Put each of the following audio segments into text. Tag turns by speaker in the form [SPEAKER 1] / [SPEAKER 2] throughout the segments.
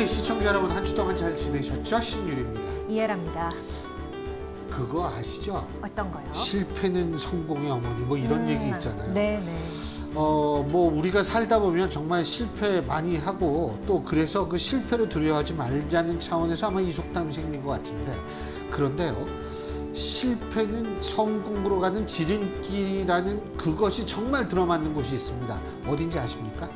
[SPEAKER 1] 예, 시청자 여러분 한 주 동안 잘 지내셨죠? 신유리입니다.
[SPEAKER 2] 이해랍니다.
[SPEAKER 1] 그거 아시죠?
[SPEAKER 2] 어떤 거요?
[SPEAKER 1] 실패는 성공의 어머니 뭐 이런 얘기 있잖아요.
[SPEAKER 2] 네네.
[SPEAKER 1] 뭐 우리가 살다 보면 정말 실패 많이 하고 또 그래서 그 실패를 두려워하지 말자는 차원에서 아마 이 속담이 생긴 것 같은데, 그런데요, 실패는 성공으로 가는 지름길이라는 그것이 정말 들어맞는 곳이 있습니다. 어딘지 아십니까?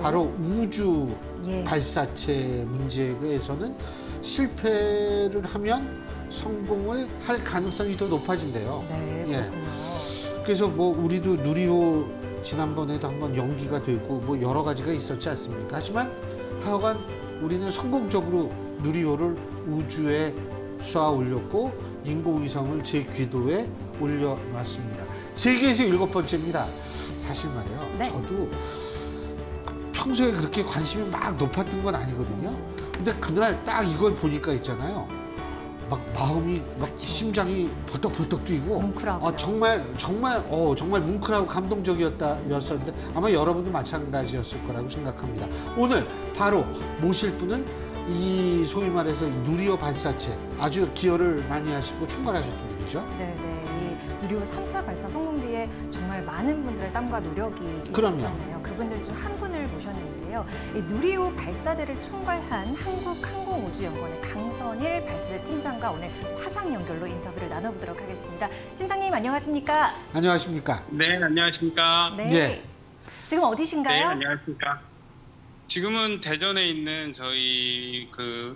[SPEAKER 1] 바로 우주
[SPEAKER 2] 예.
[SPEAKER 1] 발사체 문제에서는 실패를 하면 성공을 할 가능성이 더 높아진대요.
[SPEAKER 2] 네, 그렇군요.
[SPEAKER 1] 그래서 뭐 우리도 누리호 지난번에도 한번 연기가 되고 뭐 여러 가지가 있었지 않습니까? 하지만 하여간 우리는 성공적으로 누리호를 우주에 쏘아 올렸고 인공위성을 제 궤도에 올려놨습니다. 세계에서 7번째입니다. 사실 말이에요.
[SPEAKER 2] 네.
[SPEAKER 1] 저도 평소에 그렇게 관심이 막 높았던 건 아니거든요. 근데 그날 딱 이걸 보니까 있잖아요. 막 마음이 막 심장이 벌떡벌떡 뛰고
[SPEAKER 2] 뭉클하고요.
[SPEAKER 1] 정말 뭉클하고 감동적이었는데 아마 여러분도 마찬가지였을 거라고 생각합니다. 오늘 바로 모실 분은 이 소위 말해서 누리호 발사체 아주 기여를 많이 하시고 총괄하셨던 분이죠.
[SPEAKER 2] 네네. 이 누리호 3차 발사 성공 뒤에 정말 많은 분들의 땀과 노력이 있었잖아요. 그분들 중 한 분을 모셨는데요. 이 누리호 발사대를 총괄한 한국항공우주연구원의 강선일 발사대 팀장과 오늘 화상 연결로 인터뷰를 나눠보도록 하겠습니다. 팀장님 안녕하십니까?
[SPEAKER 1] 안녕하십니까?
[SPEAKER 3] 네, 안녕하십니까?
[SPEAKER 2] 네.
[SPEAKER 1] 네.
[SPEAKER 2] 지금 어디신가요?
[SPEAKER 3] 네, 안녕하십니까? 지금은 대전에 있는 저희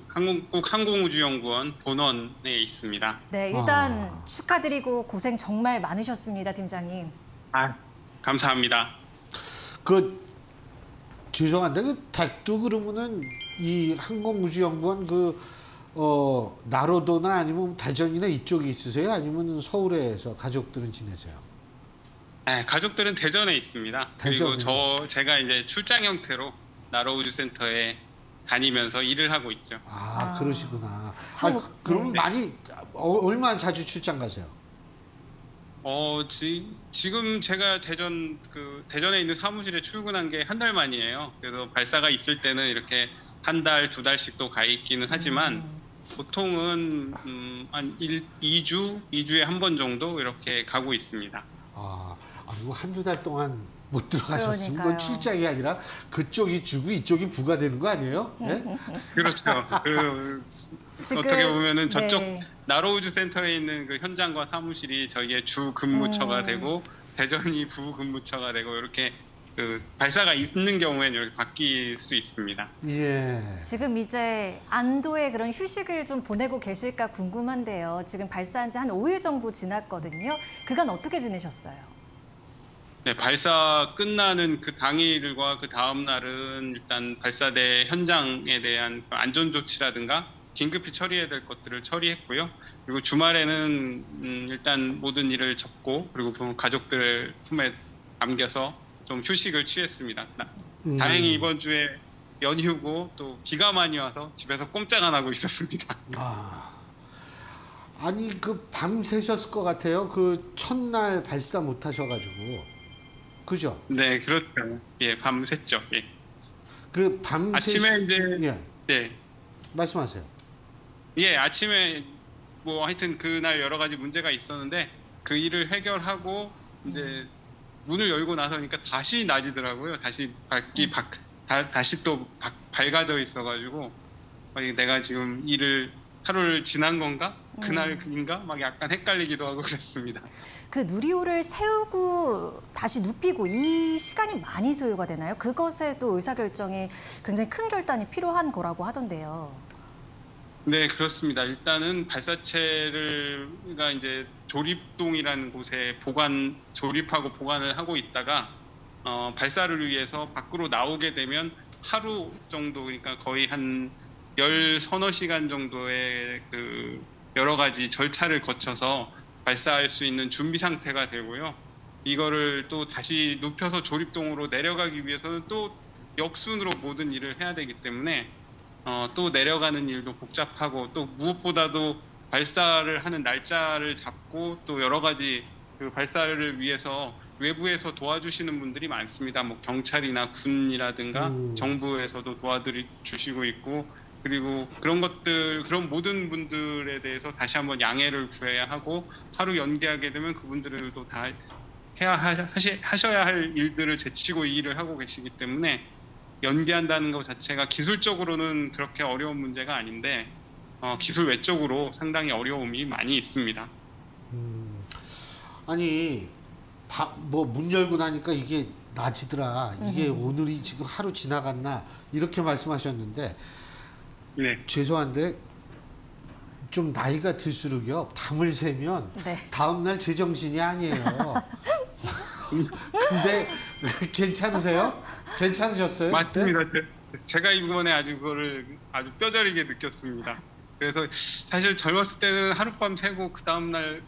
[SPEAKER 3] 한국 항공우주연구원 본원에 있습니다.
[SPEAKER 2] 네, 일단 축하드리고 고생 정말 많으셨습니다, 팀장님.
[SPEAKER 3] 아, 감사합니다.
[SPEAKER 1] 죄송한데 댁도 그러면은 이 항공우주연구원 나로도나 아니면 대전이나 이쪽에 있으세요? 아니면 서울에서 가족들은 지내세요?
[SPEAKER 3] 네, 가족들은 대전에 있습니다.
[SPEAKER 1] 대전에.
[SPEAKER 3] 그리고 제가 이제 출장 형태로 나로우주센터에 다니면서 일을 하고 있죠.
[SPEAKER 1] 그러시구나. 그러면
[SPEAKER 2] 네.
[SPEAKER 1] 많이 얼마나 자주 출장 가세요?
[SPEAKER 3] 지금 제가 대전에 있는 사무실에 출근한 게 한 달 만이에요. 그래서 발사가 있을 때는 이렇게 한 달, 2달씩 또 가 있기는 하지만 보통은 한 2주에 한 번 정도 이렇게 가고 있습니다.
[SPEAKER 1] 아니고 한두 달 동안 못 들어가셨으면 그건
[SPEAKER 2] 그러니까요.
[SPEAKER 1] 출장이 아니라 그쪽이 주고 이쪽이 부가 되는 거 아니에요? 네?
[SPEAKER 3] 그렇죠. 어떻게 보면은 저쪽
[SPEAKER 2] 네.
[SPEAKER 3] 나로우주 센터에 있는 그 현장과 사무실이 저희의 주 근무처가 되고 대전이 부 근무처가 되고 이렇게 발사가 있는 경우에는 이렇게 바뀔 수 있습니다.
[SPEAKER 1] 예.
[SPEAKER 2] 지금 이제 안도의 그런 휴식을 좀 보내고 계실까 궁금한데요. 지금 발사한 지 한 5일 정도 지났거든요. 그간 어떻게 지내셨어요?
[SPEAKER 3] 네, 발사 끝나는 그 당일과 그 다음 날은 일단 발사대 현장에 대한 안전 조치라든가 긴급히 처리해야 될 것들을 처리했고요. 그리고 주말에는 일단 모든 일을 접고 그리고 가족들 품에 안겨서 좀 휴식을 취했습니다. 다행히 이번 주에 연휴고 또 비가 많이 와서 집에서 꼼짝 안 하고 있었습니다.
[SPEAKER 1] 아니 밤 새셨을 것 같아요. 첫날 발사 못 하셔가지고. 그죠?
[SPEAKER 3] 네, 그렇죠. 예, 밤 샜죠. 예.
[SPEAKER 1] 밤
[SPEAKER 3] 아침에 이제
[SPEAKER 1] 예.
[SPEAKER 3] 네.
[SPEAKER 1] 말씀하세요.
[SPEAKER 3] 예, 아침에 뭐 하여튼 그날 여러 가지 문제가 있었는데 그 일을 해결하고 이제 문을 열고 나서니까 다시 낮이더라고요. 다시 다시 또 밝아져 있어가지고 내가 지금 하루를 지난 건가? 그날인가? 막 약간 헷갈리기도 하고 그랬습니다.
[SPEAKER 2] 그 누리호를 세우고 다시 눕히고 이 시간이 많이 소요가 되나요? 그것에도 의사결정이 굉장히 큰 결단이 필요한 거라고 하던데요.
[SPEAKER 3] 네, 그렇습니다. 일단은 발사체가 이제 조립동이라는 곳에 조립하고 보관을 하고 있다가 발사를 위해서 밖으로 나오게 되면 하루 정도, 그러니까 거의 한 10서너 시간 정도의 여러 가지 절차를 거쳐서 발사할 수 있는 준비 상태가 되고요. 이거를 또 다시 눕혀서 조립동으로 내려가기 위해서는 또 역순으로 모든 일을 해야 되기 때문에 또 내려가는 일도 복잡하고 또 무엇보다도 발사를 하는 날짜를 잡고 또 여러 가지 발사를 위해서 외부에서 도와주시는 분들이 많습니다. 뭐 경찰이나 군이라든가 정부에서도 주시고 있고, 그리고 그런 모든 분들에 대해서 다시 한번 양해를 구해야 하고, 하루 연기하게 되면 그분들도 다 하셔야 할 일들을 제치고 이 일을 하고 계시기 때문에 연기한다는 것 자체가 기술적으로는 그렇게 어려운 문제가 아닌데 기술 외적으로 상당히 어려움이 많이 있습니다.
[SPEAKER 1] 아니 뭐 문 열고 나니까 이게 낮이더라. 이게 오늘이 지금 하루 지나갔나 이렇게 말씀하셨는데
[SPEAKER 3] 네.
[SPEAKER 1] 죄송한데 좀 나이가 들수록요 밤을 새면
[SPEAKER 2] 네.
[SPEAKER 1] 다음날 제정신이 아니에요. 근데 괜찮으세요? 괜찮으셨어요?
[SPEAKER 3] 맞습니다. 제가 이번에 그거를 아주 뼈저리게 느꼈습니다. 그래서 사실 젊었을 때는 하룻밤 새고 그 다음날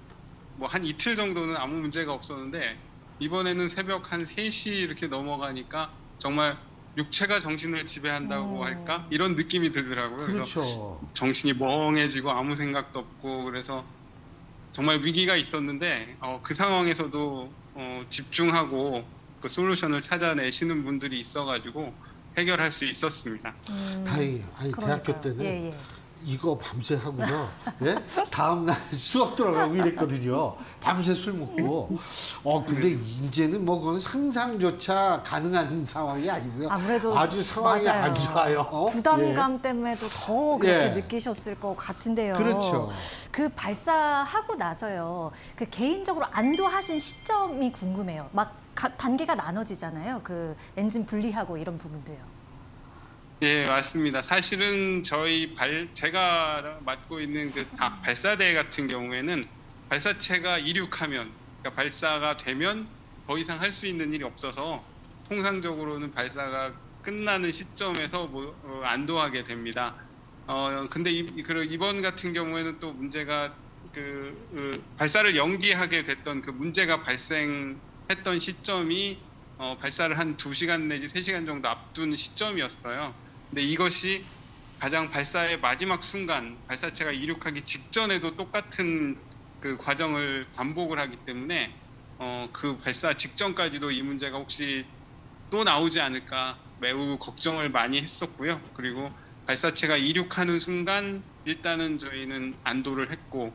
[SPEAKER 3] 뭐 한 이틀 정도는 아무 문제가 없었는데, 이번에는 새벽 한 3시 이렇게 넘어가니까 정말 육체가 정신을 지배한다고 할까? 이런 느낌이 들더라고요.
[SPEAKER 1] 그렇죠.
[SPEAKER 3] 그래서 정신이 멍해지고 아무 생각도 없고, 그래서 정말 위기가 있었는데 그 상황에서도 집중하고 그 솔루션을 찾아내시는 분들이 있어가지고 해결할 수 있었습니다.
[SPEAKER 1] 다행히 아니
[SPEAKER 2] 그러니까요.
[SPEAKER 1] 대학교 때는
[SPEAKER 2] 예.
[SPEAKER 1] 이거 밤새 하고요. 예? 다음날 수업 들어가고 이랬거든요. 밤새 술 먹고. 근데 이제는 뭐 그건 상상조차 가능한 상황이 아니고요.
[SPEAKER 2] 아무래도
[SPEAKER 1] 아주 상황이
[SPEAKER 2] 맞아요.
[SPEAKER 1] 안 좋아요.
[SPEAKER 2] 부담감 때문에도 더 그렇게
[SPEAKER 1] 예.
[SPEAKER 2] 느끼셨을 것 같은데요.
[SPEAKER 1] 그렇죠.
[SPEAKER 2] 그 발사하고 나서요. 그 개인적으로 안도하신 시점이 궁금해요. 막 단계가 나눠지잖아요. 그 엔진 분리하고 이런 부분도요.
[SPEAKER 3] 예, 맞습니다. 사실은 제가 맡고 있는 그 발사대 같은 경우에는 발사체가 이륙하면, 그러니까 발사가 되면 더 이상 할 수 있는 일이 없어서 통상적으로는 발사가 끝나는 시점에서 안도하게 됩니다. 근데 이번 같은 경우에는 또 문제가 발사를 연기하게 됐던 그 문제가 발생했던 시점이 발사를 한 2시간 내지 3시간 정도 앞둔 시점이었어요. 근데 이것이 가장 발사의 마지막 순간, 발사체가 이륙하기 직전에도 똑같은 그 과정을 반복을 하기 때문에 그 발사 직전까지도 이 문제가 혹시 또 나오지 않을까 매우 걱정을 많이 했었고요. 그리고 발사체가 이륙하는 순간 일단은 저희는 안도를 했고,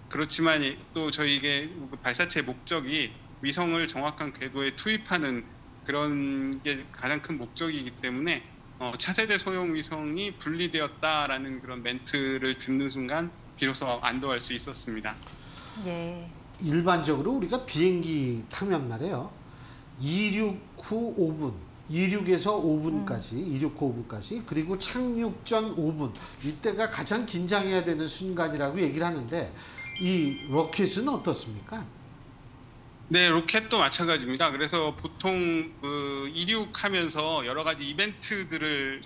[SPEAKER 3] 그렇지만 또 저희에게 발사체의 목적이 위성을 정확한 궤도에 투입하는 그런 게 가장 큰 목적이기 때문에 차세대 소형 위성이 분리되었다라는 그런 멘트를 듣는 순간 비로소 안도할 수 있었습니다.
[SPEAKER 2] 예.
[SPEAKER 1] 일반적으로 우리가 비행기 타면 말이에요. 이륙 후 5분, 이륙에서 5분까지, 이륙 후 5분까지, 그리고 착륙 전 5분. 이때가 가장 긴장해야 되는 순간이라고 얘기를 하는데 이 로켓은 어떻습니까?
[SPEAKER 3] 네, 로켓도 마찬가지입니다. 그래서 보통 이륙하면서 여러 가지 이벤트들을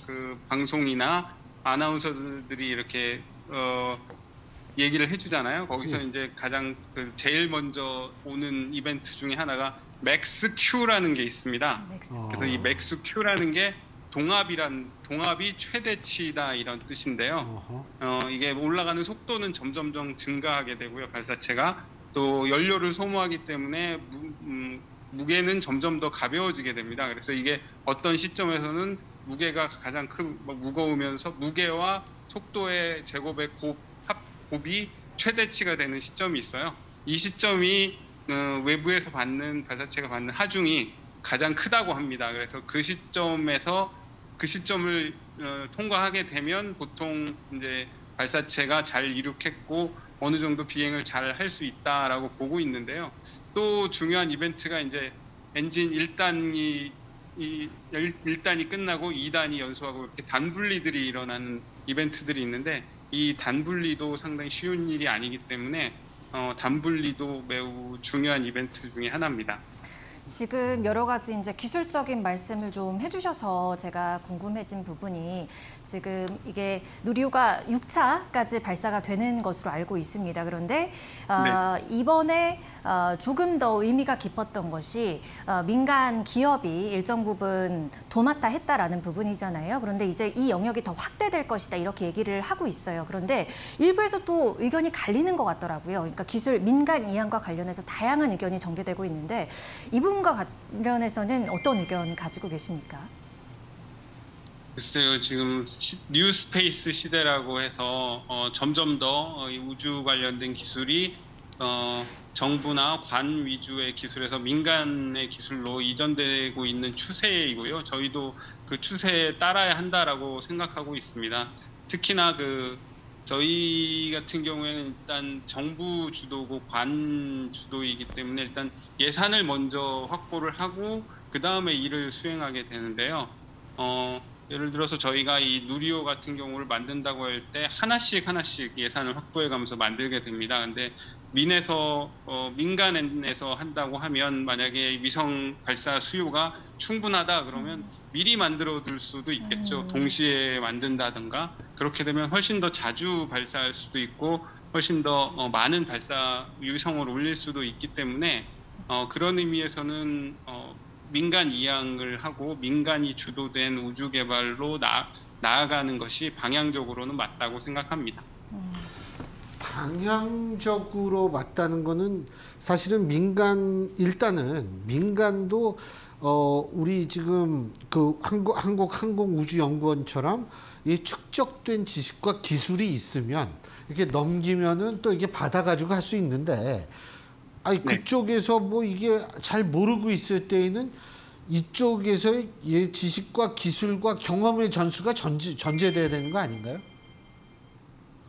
[SPEAKER 3] 방송이나 아나운서들이 이렇게 얘기를 해주잖아요. 거기서 이제 가장 제일 먼저 오는 이벤트 중에 하나가 맥스 Q라는 게 있습니다. 그래서 이 맥스 Q라는 게 동압이 최대치다 이런 뜻인데요. 이게 올라가는 속도는 점점점 증가하게 되고요. 발사체가 또 연료를 소모하기 때문에 무게는 점점 더 가벼워지게 됩니다. 그래서 이게 어떤 시점에서는 무게가 가장 무거우면서 무게와 속도의 제곱의 곱이 최대치가 되는 시점이 있어요. 이 시점이 외부에서 발사체가 받는 하중이 가장 크다고 합니다. 그래서 그 시점을 통과하게 되면 보통 이제 발사체가 잘 이륙했고 어느 정도 비행을 잘 할 수 있다라고 보고 있는데요. 또 중요한 이벤트가 이제 엔진 1단이 끝나고 2단이 연소하고 이렇게 단분리들이 일어나는 이벤트들이 있는데, 이 단분리도 상당히 쉬운 일이 아니기 때문에 단분리도 매우 중요한 이벤트 중에 하나입니다.
[SPEAKER 2] 지금 여러 가지 이제 기술적인 말씀을 좀 해주셔서 제가 궁금해진 부분이, 지금 이게 누리호가 6차까지 발사가 되는 것으로 알고 있습니다. 그런데 이번에 조금 더 의미가 깊었던 것이 민간 기업이 일정 부분 도맡아 했다라는 부분이잖아요. 그런데 이제 이 영역이 더 확대될 것이다 이렇게 얘기를 하고 있어요. 그런데 일부에서 또 의견이 갈리는 것 같더라고요. 그러니까 민간 이항과 관련해서 다양한 의견이 전개되고 있는데 이 부분 이분과 관련해서는 어떤 의견 가지고 계십니까?
[SPEAKER 3] 글쎄요, 지금 뉴스페이스 시대라고 해서 점점 더 이 우주 관련된 기술이 정부나 관 위주의 기술에서 민간의 기술로 이전되고 있는 추세이고요. 저희도 그 추세에 따라야 한다라고 생각하고 있습니다. 특히나 저희 같은 경우에는 일단 정부 주도고 관 주도이기 때문에 일단 예산을 먼저 확보를 하고 그 다음에 일을 수행하게 되는데요. 예를 들어서 저희가 이 누리호 같은 경우를 만든다고 할 때 하나씩 예산을 확보해가면서 만들게 됩니다. 근데 민간에서 한다고 하면 만약에 위성 발사 수요가 충분하다 그러면 미리 만들어둘 수도 있겠죠. 동시에 만든다든가 그렇게 되면 훨씬 더 자주 발사할 수도 있고 훨씬 더 많은 발사 위성을 올릴 수도 있기 때문에 그런 의미에서는 민간 이양을 하고 민간이 주도된 우주 개발로 나아가는 것이 방향적으로는 맞다고 생각합니다.
[SPEAKER 1] 방향적으로 맞다는 거는 사실은 일단은 민간도 우리 지금 그 한국항공우주연구원처럼 이 축적된 지식과 기술이 있으면 이렇게 넘기면은 또 이게 받아가지고 할 수 있는데 아니 그쪽에서 뭐 이게 잘 모르고 있을 때에는 이쪽에서의 지식과 기술과 경험의 전수가 전제돼야 되는 거 아닌가요?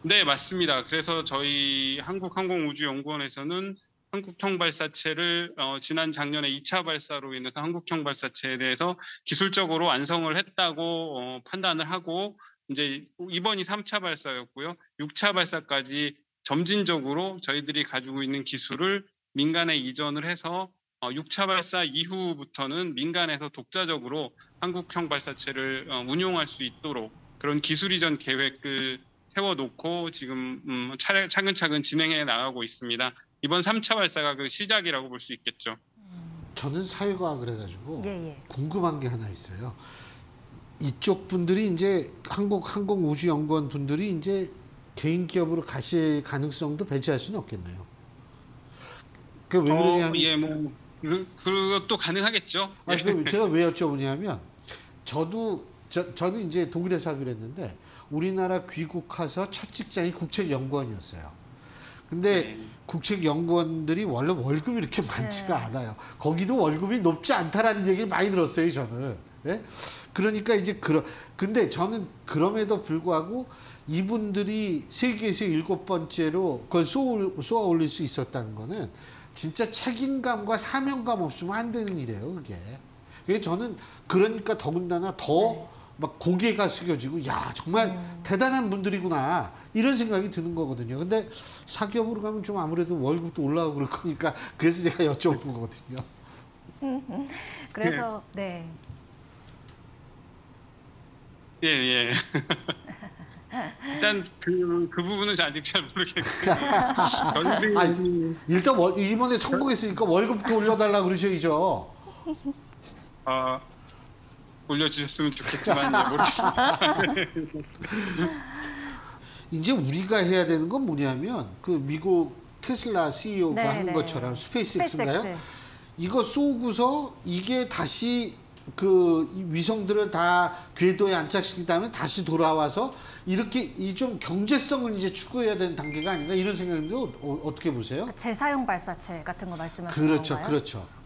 [SPEAKER 3] 네, 맞습니다. 그래서 저희 한국항공우주연구원에서는 한국형 발사체를 지난 작년에 2차 발사로 인해서 한국형 발사체에 대해서 기술적으로 완성을 했다고 판단을 하고 이제 이번이 3차 발사였고요. 6차 발사까지 점진적으로 저희들이 가지고 있는 기술을 민간에 이전을 해서 6차 발사 이후부터는 민간에서 독자적으로 한국형 발사체를 운용할 수 있도록 그런 기술 이전 계획을 세워놓고 지금 차근차근 진행해 나가고 있습니다. 이번 3차 발사가 그 시작이라고 볼 수 있겠죠.
[SPEAKER 1] 저는 사회과학을 해가지고
[SPEAKER 2] 예.
[SPEAKER 1] 궁금한 게 하나 있어요. 이쪽 분들이 이제 한국항공우주연구원 분들이 이제 개인 기업으로 가실 가능성도 배제할 수는 없겠네요. 그 왜 그러냐면
[SPEAKER 3] 예, 뭐 그것도 가능하겠죠.
[SPEAKER 1] 아니, 제가 왜 여쭤보냐면 저는 이제 독일에서 하기로 했는데 우리나라 귀국해서 첫 직장이 국책연구원이었어요. 근데 국책연구원들이 원래 월급이 이렇게 많지가 않아요. 거기도 월급이 높지 않다라는 얘기를 많이 들었어요, 저는. 네? 그러니까 이제 근데 저는 그럼에도 불구하고 이분들이 세계에서 7번째로 그걸 쏘아 올릴 수 있었다는 거는 진짜 책임감과 사명감 없으면 안 되는 일이에요, 그게. 그게 저는 그러니까 더군다나 더 막 고개가 숙여지고 야 정말 대단한 분들이구나 이런 생각이 드는 거거든요. 근데 사기업으로 가면 좀 아무래도 월급도 올라가고 그럴 거니까 그래서 제가 여쭤본 거거든요.
[SPEAKER 2] 그래서 네.
[SPEAKER 3] 예. 일단 그 부분은 아직 잘 모르겠어요.
[SPEAKER 1] 일단 이번에 성공했으니까 월급도 올려달라 그러셔야죠.
[SPEAKER 3] 올려주셨으면 좋겠지만 모르겠습니다.
[SPEAKER 1] 이제 우리가 해야 되는 건 뭐냐면 그 미국 테슬라 CEO가 하는 것처럼 스페이스X인가요? 이거 쏘고서 이게 다시 그 위성들을 다 궤도에 안착시킨 다음에 다시 돌아와서 이렇게 이 좀 경제성을 이제 추구해야 되는 단계가 아닌가 이런 생각도 어떻게 보세요?
[SPEAKER 2] 재사용 발사체 같은 거 말씀하시는 건가요?
[SPEAKER 1] 그렇죠.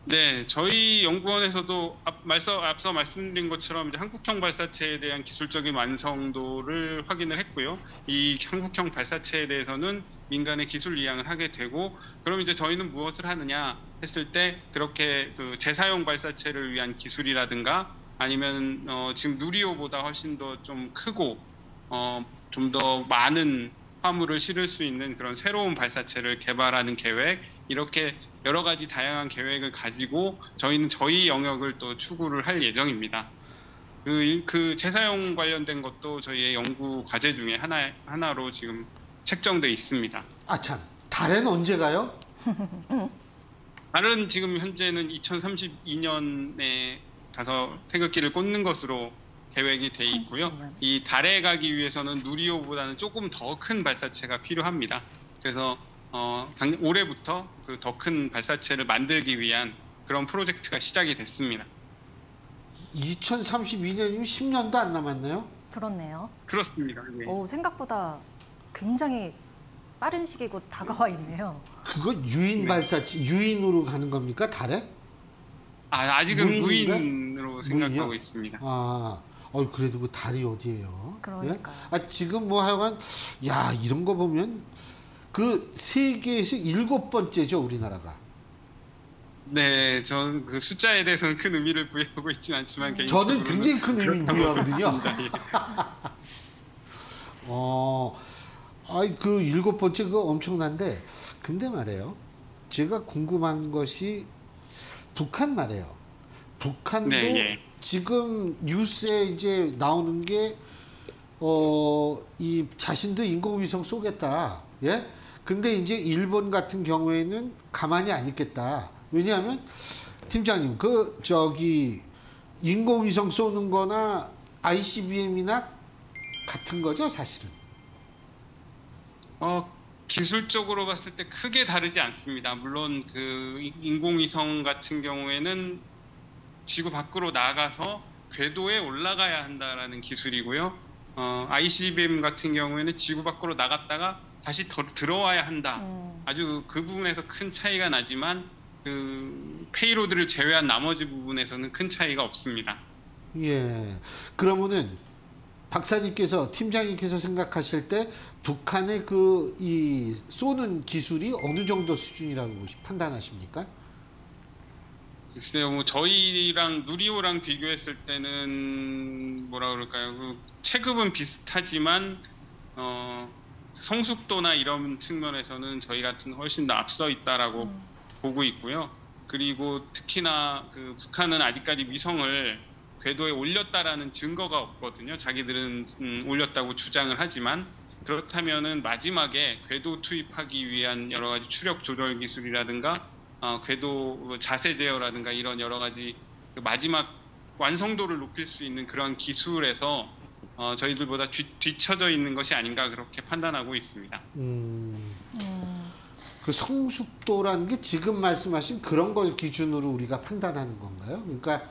[SPEAKER 3] 네, 저희 연구원에서도 앞서 말씀드린 것처럼 이제 한국형 발사체에 대한 기술적인 완성도를 확인을 했고요. 이 한국형 발사체에 대해서는 민간의 기술 이양을 하게 되고, 그럼 이제 저희는 무엇을 하느냐 했을 때 그렇게 그 재사용 발사체를 위한 기술이라든가 아니면 지금 누리호보다 훨씬 더 좀 크고 좀 더 많은 화물을 실을 수 있는 그런 새로운 발사체를 개발하는 계획, 이렇게 여러 가지 다양한 계획을 가지고 저희는 저희 영역을 또 추구를 할 예정입니다. 그 재사용 관련된 것도 저희의 연구 과제 중에 하나로 지금 책정돼 있습니다.
[SPEAKER 1] 참, 달에는 언제 가요?
[SPEAKER 3] 달은 지금 현재는 2032년에 가서 태극기를 꽂는 것으로 계획이 돼 있고요.
[SPEAKER 2] 30년.
[SPEAKER 3] 이 달에 가기 위해서는 누리호보다는 조금 더 큰 발사체가 필요합니다. 그래서 올해부터 그 더 큰 발사체를 만들기 위한 그런 프로젝트가 시작이 됐습니다.
[SPEAKER 1] 2032년이면 10년도 안 남았네요.
[SPEAKER 2] 그렇네요.
[SPEAKER 3] 그렇습니다. 예.
[SPEAKER 2] 오, 생각보다 굉장히 빠른 시기 곧 다가와 있네요.
[SPEAKER 1] 그거 유인 발사체, 유인으로 가는 겁니까? 달에?
[SPEAKER 3] 아직은
[SPEAKER 1] 무인인가?
[SPEAKER 3] 무인으로 생각하고
[SPEAKER 1] 무인이요?
[SPEAKER 3] 있습니다.
[SPEAKER 1] 그래도 그 달이 어디예요?
[SPEAKER 2] 그러니까요.
[SPEAKER 1] 예? 지금 뭐 하여간, 야, 이런 거 보면 그 세계에서 7번째죠, 우리나라가.
[SPEAKER 3] 네, 저는 그 숫자에 대해서는 큰 의미를 부여하고 있지는 않지만 개인적으로
[SPEAKER 1] 저는 굉장히 큰 의미 부여하거든요. 그 7번째 그거 엄청난데, 근데 말이에요. 제가 궁금한 것이 북한 말이에요. 북한도
[SPEAKER 3] 네, 예.
[SPEAKER 1] 지금 뉴스에 이제 나오는 게, 이 자신도 인공위성 쏘겠다. 예? 근데 이제 일본 같은 경우에는 가만히 안 있겠다. 왜냐하면, 팀장님, 인공위성 쏘는 거나 ICBM이나 같은 거죠, 사실은?
[SPEAKER 3] 기술적으로 봤을 때 크게 다르지 않습니다. 물론 그 인공위성 같은 경우에는 지구 밖으로 나가서 궤도에 올라가야 한다라는 기술이고요. ICBM 같은 경우에는 지구 밖으로 나갔다가 다시 들어와야 한다. 아주 그 부분에서 큰 차이가 나지만 그 페이로드를 제외한 나머지 부분에서는 큰 차이가 없습니다.
[SPEAKER 1] 예. 그러면은 박사님께서, 팀장님께서 생각하실 때 북한의 이 쏘는 기술이 어느 정도 수준이라고 판단하십니까?
[SPEAKER 3] 글쎄요, 뭐 저희랑 누리호랑 비교했을 때는 뭐라 그럴까요? 그 체급은 비슷하지만 성숙도나 이런 측면에서는 저희 같은 훨씬 더 앞서 있다라고 보고 있고요. 그리고 특히나 그 북한은 아직까지 위성을 궤도에 올렸다라는 증거가 없거든요. 자기들은 올렸다고 주장을 하지만, 그렇다면은 마지막에 궤도 투입하기 위한 여러 가지 추력 조절 기술이라든가 궤도 자세 제어라든가 이런 여러 가지 그 마지막 완성도를 높일 수 있는 그런 기술에서 저희들보다 뒤처져 있는 것이 아닌가 그렇게 판단하고 있습니다.
[SPEAKER 1] 그 성숙도라는 게 지금 말씀하신 그런 걸 기준으로 우리가 판단하는 건가요? 그러니까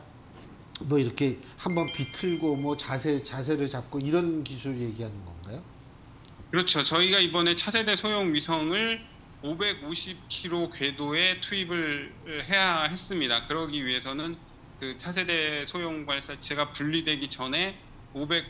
[SPEAKER 1] 뭐 이렇게 한번 비틀고 뭐 자세를 잡고 이런 기술 얘기하는 건가요?
[SPEAKER 3] 그렇죠. 저희가 이번에 차세대 소형 위성을 550km 궤도에 투입을 해야 했습니다. 그러기 위해서는 그 차세대 소형 발사체가 분리되기 전에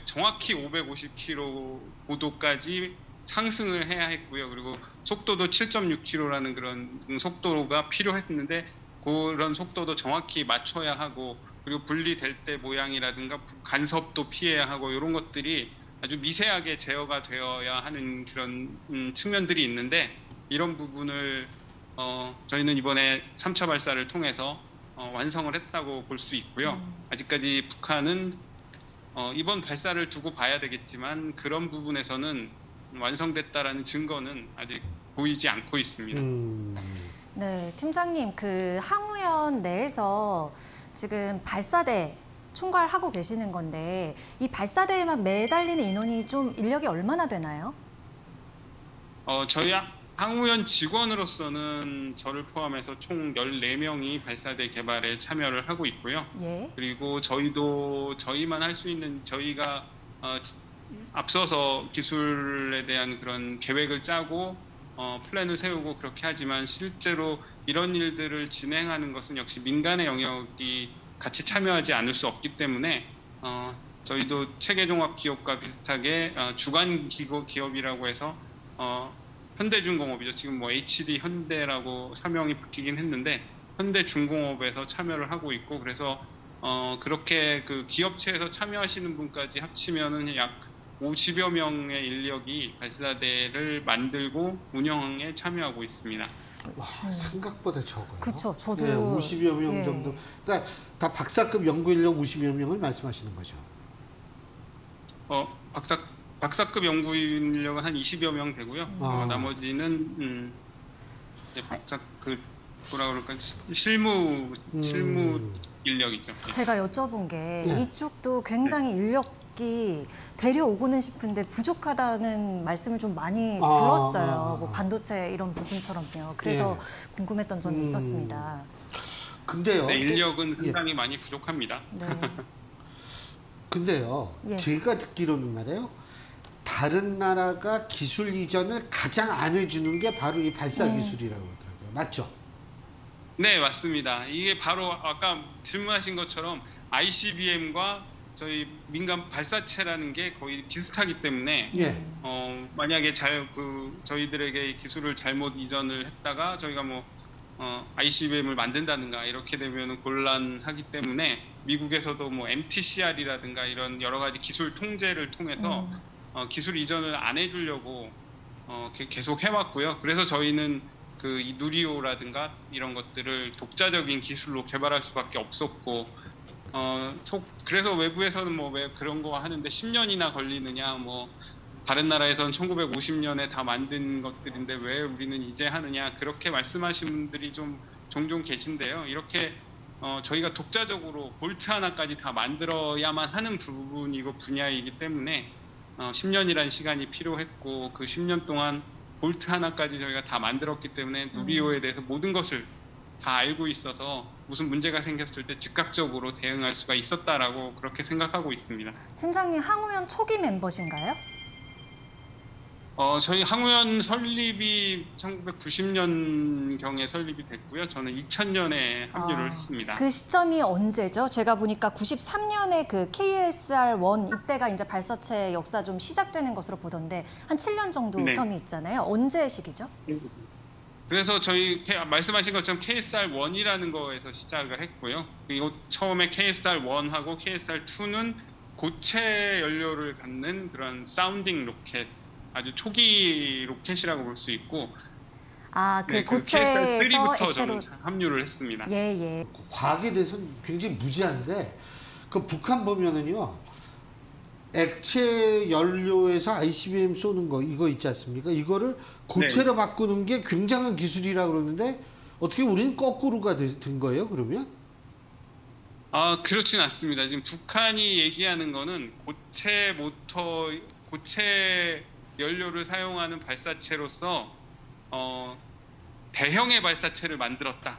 [SPEAKER 3] 정확히 550km 고도까지 상승을 해야 했고요. 그리고 속도도 7.6km라는 그런 속도가 필요했는데 그런 속도도 정확히 맞춰야 하고, 그리고 분리될 때 모양이라든가 간섭도 피해야 하고, 이런 것들이 아주 미세하게 제어가 되어야 하는 그런 측면들이 있는데, 이런 부분을 저희는 이번에 3차 발사를 통해서 완성을 했다고 볼 수 있고요. 아직까지 북한은 이번 발사를 두고 봐야 되겠지만 그런 부분에서는 완성됐다라는 증거는 아직 보이지 않고 있습니다.
[SPEAKER 2] 네, 팀장님, 그 항우연 내에서 지금 발사대 총괄하고 계시는 건데 이 발사대에만 매달리는 인원이 좀 인력이 얼마나 되나요?
[SPEAKER 3] 저희 항우연 직원으로서는 저를 포함해서 총 14명이 발사대 개발에 참여를 하고 있고요.
[SPEAKER 2] 예.
[SPEAKER 3] 그리고 저희만 할 수 있는, 저희가 앞서서 기술에 대한 그런 계획을 짜고 플랜을 세우고 그렇게 하지만 실제로 이런 일들을 진행하는 것은 역시 민간의 영역이 같이 참여하지 않을 수 없기 때문에 저희도 체계종합기업과 비슷하게 주관 기업이라고 해서 현대중공업이죠. 지금 뭐 HD 현대라고 사명이 바뀌긴 했는데 현대중공업에서 참여를 하고 있고, 그래서 그렇게 그 기업체에서 참여하시는 분까지 합치면은 약 50여 명의 인력이 발사대를 만들고 운영에 참여하고 있습니다.
[SPEAKER 1] 와, 생각보다 적어요.
[SPEAKER 2] 그렇죠. 저도
[SPEAKER 1] 50여 명
[SPEAKER 2] 예.
[SPEAKER 1] 정도. 그러니까 다 박사급 연구 인력 50여 명을 말씀하시는 거죠.
[SPEAKER 3] 박사급 연구 인력은 한 20여 명 되고요. 나머지는 이제 뭐라 그럴까, 실무 인력이죠.
[SPEAKER 2] 제가 여쭤본 게
[SPEAKER 1] 예.
[SPEAKER 2] 이쪽도 굉장히 인력이 기술력이 데려오고는 싶은데 부족하다는 말씀을 좀 많이 들었어요. 뭐 반도체 이런 부분처럼요. 그래서 궁금했던 점이 있었습니다.
[SPEAKER 1] 근데요.
[SPEAKER 3] 네, 인력은 상당히 많이 부족합니다.
[SPEAKER 2] 네.
[SPEAKER 1] 근데요. 제가 듣기로는 말이에요. 다른 나라가 기술 이전을 가장 안 해주는 게 바로 이 발사 기술이라고 하더라고요. 맞죠?
[SPEAKER 3] 네, 맞습니다. 이게 바로 아까 질문하신 것처럼 ICBM과 저희 민간 발사체라는 게 거의 비슷하기 때문에 만약에 저희들에게 기술을 잘못 이전을 했다가 저희가 뭐 ICBM을 만든다든가 이렇게 되면 곤란하기 때문에 미국에서도 뭐 MTCR이라든가 이런 여러 가지 기술 통제를 통해서 기술 이전을 안 해주려고 계속 해왔고요. 그래서 저희는 이 누리호라든가 이런 것들을 독자적인 기술로 개발할 수밖에 없었고, 그래서 외부에서는 뭐 왜 그런 거 하는데 10년이나 걸리느냐, 뭐 다른 나라에서는 1950년에 다 만든 것들인데 왜 우리는 이제 하느냐, 그렇게 말씀하신 분들이 좀 종종 계신데요. 이렇게 저희가 독자적으로 볼트 하나까지 다 만들어야만 하는 부분이고 분야이기 때문에 10년이라는 시간이 필요했고, 그 10년 동안 볼트 하나까지 저희가 다 만들었기 때문에 누리호에 대해서 모든 것을 다 알고 있어서 무슨 문제가 생겼을 때 즉각적으로 대응할 수가 있었다라고 그렇게 생각하고 있습니다.
[SPEAKER 2] 팀장님, 항우연 초기 멤버신가요?
[SPEAKER 3] 저희 항우연 설립이 1990년경에 설립이 됐고요. 저는 2000년에 합류를 했습니다.
[SPEAKER 2] 그 시점이 언제죠? 제가 보니까 93년에 그 KSR-1 이때가 이제 발사체 역사 좀 시작되는 것으로 보던데 한 7년 정도 텀이 있잖아요. 언제 시기죠?
[SPEAKER 3] 그래서 저희 말씀하신 것처럼 KSR-1이라는 거에서 시작을 했고요. 그리고 처음에 KSR-1하고 KSR-2는 고체 연료를 갖는 그런 사운딩 로켓, 아주 초기 로켓이라고 볼 수 있고,
[SPEAKER 2] 그 고체에서
[SPEAKER 3] KSR-3부터
[SPEAKER 2] 액체로
[SPEAKER 3] 저는 합류를 했습니다.
[SPEAKER 1] 과학에 대해서는 굉장히 무지한데 그 북한 보면은요, 액체 연료에서 ICBM 쏘는 거 이거 있지 않습니까? 이거를 고체로 바꾸는 게 굉장한 기술이라고 그러는데 어떻게 우리는 거꾸로가 된 거예요, 그러면?
[SPEAKER 3] 그렇진 않습니다. 지금 북한이 얘기하는 거는 고체 연료를 사용하는 발사체로서 대형의 발사체를 만들었다.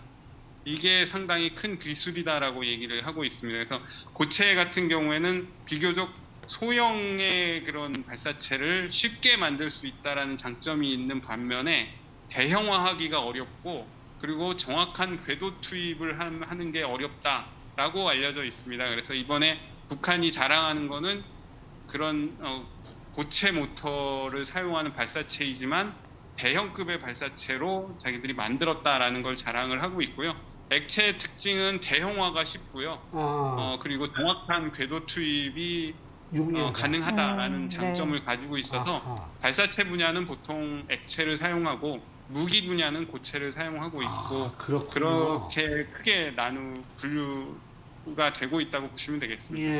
[SPEAKER 3] 이게 상당히 큰 기술이다라고 얘기를 하고 있습니다. 그래서 고체 같은 경우에는 비교적 소형의 그런 발사체를 쉽게 만들 수 있다라는 장점이 있는 반면에 대형화하기가 어렵고, 그리고 정확한 궤도 투입을 하는 게 어렵다라고 알려져 있습니다. 그래서 이번에 북한이 자랑하는 거는 그런 고체 모터를 사용하는 발사체이지만 대형급의 발사체로 자기들이 만들었다라는 걸 자랑을 하고 있고요. 액체의 특징은 대형화가 쉽고요. 그리고 정확한 궤도 투입이 가능하다라는 장점을 가지고 있어서 발사체 분야는 보통 액체를 사용하고 무기 분야는 고체를 사용하고 있고, 그렇게 크게 분류가 되고 있다고 보시면 되겠습니다.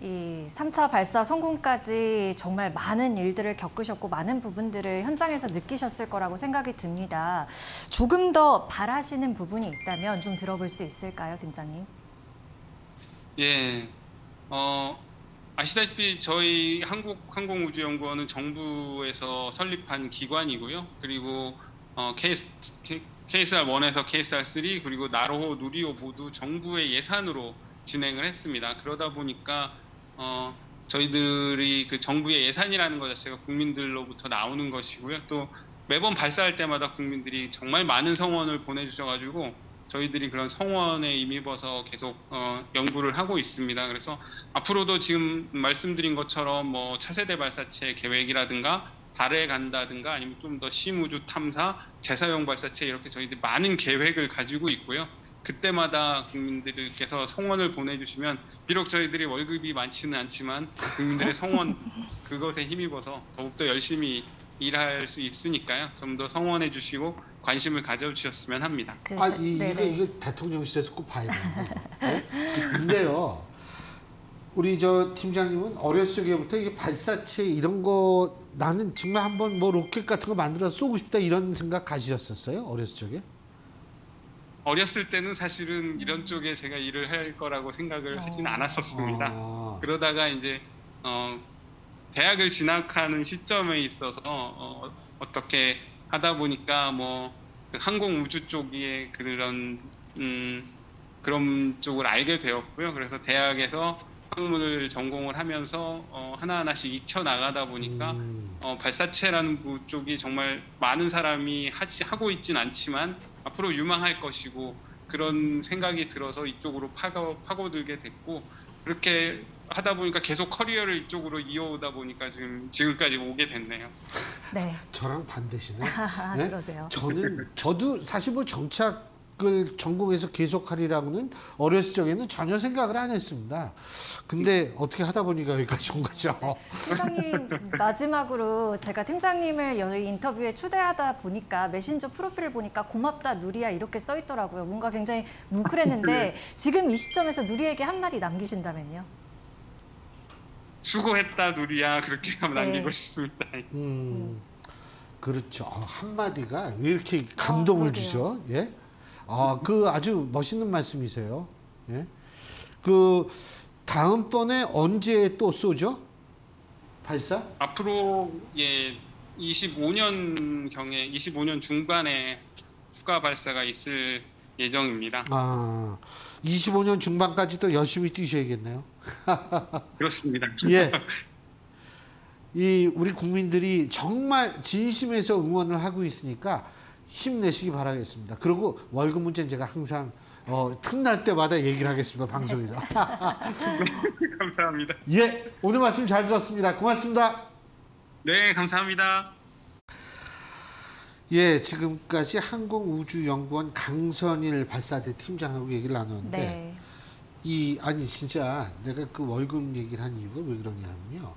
[SPEAKER 2] 이 3차 발사 성공까지 정말 많은 일들을 겪으셨고 많은 부분들을 현장에서 느끼셨을 거라고 생각이 듭니다. 조금 더 바라시는 부분이 있다면 좀 들어볼 수 있을까요, 팀장님?
[SPEAKER 3] 아시다시피 저희 한국항공우주연구원은 정부에서 설립한 기관이고요. 그리고 KSR-1에서 KSR-3 그리고 나로호, 누리호 모두 정부의 예산으로 진행을 했습니다. 그러다 보니까 저희들이 그 정부의 예산이라는 것 자체가 국민들로부터 나오는 것이고요. 또 매번 발사할 때마다 국민들이 정말 많은 성원을 보내주셔가지고 저희들이 그런 성원에 힘입어서 계속 연구를 하고 있습니다. 그래서 앞으로도 지금 말씀드린 것처럼 뭐 차세대 발사체 계획이라든가 달에 간다든가 아니면 좀 더 심우주 탐사, 재사용 발사체 이렇게 저희들이 많은 계획을 가지고 있고요. 그때마다 국민들께서 성원을 보내주시면 비록 저희들이 월급이 많지는 않지만 국민들의 성원 그것에 힘입어서 더욱더 열심히 일할 수 있으니까요. 좀 더 성원해 주시고 관심을 가져주셨으면 합니다.
[SPEAKER 1] 이거 대통령실에서 꼭 봐야 되는데. 근데요, 우리 저 팀장님은 어렸을 적부터 이게 발사체 이런 거 나는 정말 한번 뭐 로켓 같은 거 만들어서 쏘고 싶다 이런 생각 가지셨었어요? 어렸을 적에?
[SPEAKER 3] 어렸을 때는 사실은 이런 쪽에 제가 일을 할 거라고 생각을 하진 않았었습니다. 그러다가 이제 대학을 진학하는 시점에 있어서 어떻게 하다 보니까 뭐 그 항공 우주 쪽에 그런 쪽을 알게 되었고요. 그래서 대학에서 학문을 전공을 하면서 하나하나씩 익혀 나가다 보니까 발사체라는 부 쪽이 정말 많은 사람이 하고 있진 않지만 앞으로 유망할 것이고 그런 생각이 들어서 이쪽으로 파고들게 됐고 그렇게 하다 보니까 계속 커리어를 이쪽으로 이어오다 보니까 지금까지 오게 됐네요.
[SPEAKER 2] 네.
[SPEAKER 1] 저랑 반대시네.
[SPEAKER 2] 네? 그러세요.
[SPEAKER 1] 저도 사실 뭐 정착을 전공해서 계속하리라고는 어렸을 적에는 전혀 생각을 안 했습니다. 근데 어떻게 하다 보니까 여기까지 온 거죠.
[SPEAKER 2] 팀장님, 마지막으로 제가 팀장님을 여기 인터뷰에 초대하다 보니까 메신저 프로필을 보니까 고맙다 누리야 이렇게 써 있더라고요. 뭔가 굉장히 뭉클했는데 지금 이 시점에서 누리에게 한마디 남기신다면요?
[SPEAKER 3] 수고했다 누리야 그렇게 남기고 싶습니다.
[SPEAKER 1] 그렇죠. 한마디가 왜 이렇게 감동을 주죠? 예? 그 아주 멋있는 말씀이세요. 예? 그 다음번에 언제 또 쏘죠? 발사?
[SPEAKER 3] 앞으로 25년 중반에 추가 발사가 있을 예정입니다.
[SPEAKER 1] 25년 중반까지 또 열심히 뛰셔야겠네요.
[SPEAKER 3] 그렇습니다.
[SPEAKER 1] 예. 우리 국민들이 정말 진심에서 응원을 하고 있으니까 힘내시기 바라겠습니다. 그리고 월급 문제는 제가 항상 틈날 때마다 얘기를 하겠습니다. 방송에서.
[SPEAKER 3] 감사합니다.
[SPEAKER 1] 예, 오늘 말씀 잘 들었습니다. 고맙습니다.
[SPEAKER 3] 네, 감사합니다.
[SPEAKER 1] 예, 지금까지 항공우주연구원 강선일 발사대 팀장하고 얘기를 나눴는데
[SPEAKER 2] 네.
[SPEAKER 1] 아니 진짜 내가 그 월급 얘기를 한 이유가 왜 그러냐면요.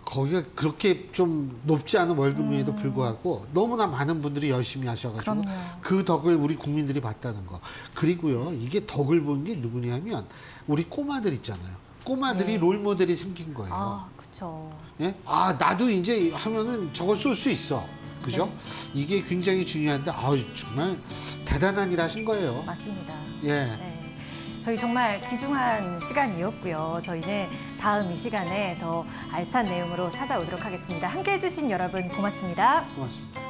[SPEAKER 1] 거기가 그렇게 좀 높지 않은 월급임에도 불구하고 너무나 많은 분들이 열심히 하셔가지고
[SPEAKER 2] 그럼요.
[SPEAKER 1] 그 덕을 우리 국민들이 봤다는 거. 그리고요, 이게 덕을 본 게 누구냐면 우리 꼬마들 있잖아요. 꼬마들이 롤모델이 생긴 거예요.
[SPEAKER 2] 그렇죠.
[SPEAKER 1] 예? 나도 이제 하면은 저걸 쏠 수 있어. 그죠? 이게 굉장히 중요한데 정말 대단한 일 하신 거예요.
[SPEAKER 2] 맞습니다.
[SPEAKER 1] 예.
[SPEAKER 2] 네. 저희 정말 귀중한 시간이었고요. 저희는 다음 이 시간에 더 알찬 내용으로 찾아오도록 하겠습니다. 함께해 주신 여러분 고맙습니다.
[SPEAKER 1] 고맙습니다.